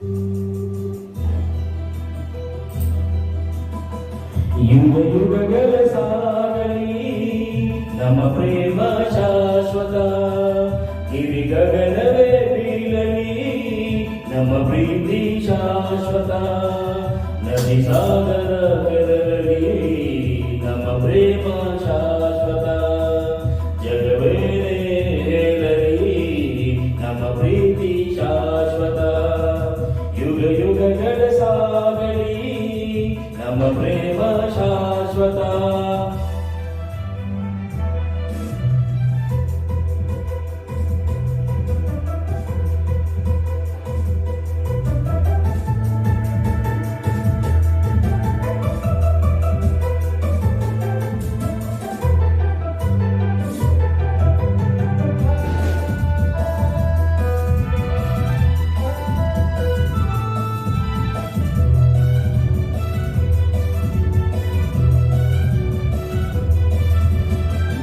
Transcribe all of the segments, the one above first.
ಯುಗ ಯುಗಗಳ ಸಾಗಲಿ ನಮ್ಮ ಪ್ರೇಮ ಶಾಶ್ವತ. ಗಿರಿ ಗಗನವೇ ಬೀಳಲಿ ನಮ್ಮ ಪ್ರೀತಿ ಶಾಶ್ವತ. ನದಿ ಸಾಗರ ಕೆರಳಲಿ ನಮ್ಮ ಪ್ರೇಮ ಶಾಶ್ವತ. ಜಗವೇ ಹೇಳಲಿ ನಮ್ಮ ಪ್ರೀತಿ ಶಾಶ್ವತ. ಯುಗ ಯುಗಗಳ ಸಾಗಲಿ ನಮ್ಮ ಪ್ರೇಮ ಶಾಶ್ವತ.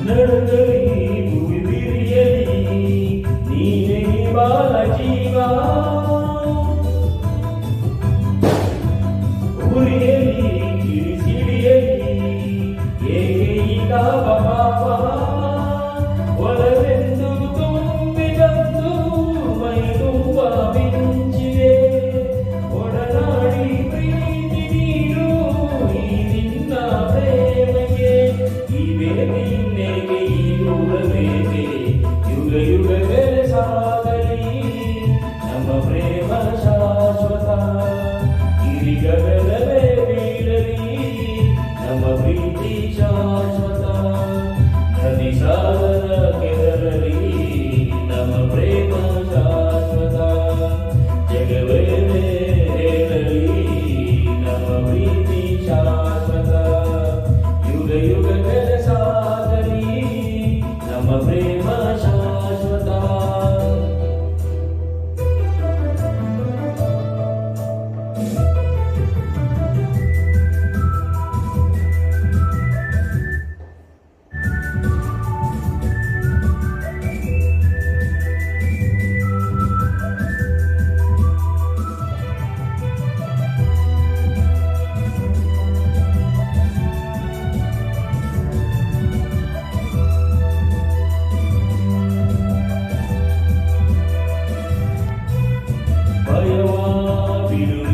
ನಡುಗಲಿ ಭೂಮಿ ಬಿರಿಯಲಿ ನೀನೇ ಬಾಳ ಜೀವ. ಉರಿಯಲಿ ಕಿರಿಸಿಡಿಯಲಿ ಏಕೆ ಈ ತಾಪ. ಒಲವೆಂದು ತುಂಬಿದಂದು ಮೈ ತುಂಬ ಮಿಂಚಿದೆ. ಒಡನಾಡಿ ಪ್ರೀತಿ ನೀರು ಈ ನಿನ್ನ ಪ್ರೇಮಗೆ. ಇವೆ ನಿನ್ನೆಗೆ ಈ ದೂರವೇಕೆ. ಯುಗ ಯುಗಗಳ ಸಾಗಲಿ ನಮ್ಮ ಪ್ರೇಮ ಶಾಶ್ವತ. ಗಿರಿಗಗನವೇ ಬೀಳಲಿ ನಮ್ಮ ಪ್ರೀತಿ ಶಾಶ್ವತ. ನದಿ ಸಾಗರ ಕೆರಳಲಿ ನಮ್ಮ ಪ್ರೇಮ ಶಾಶ್ವತ. ಜಗವೇ ಹೇಳಲಿ ನಮ್ಮ ಪ್ರೀತಿ ಶಾಶ್ವತ. ಯುಗ ಯುಗಗಳ ಸಾಗಲಿ ನಮ್ಮ ಪ್ರೇಮ ಶಾಶ್ವತ. ಭಯವಾ ಬಿಡು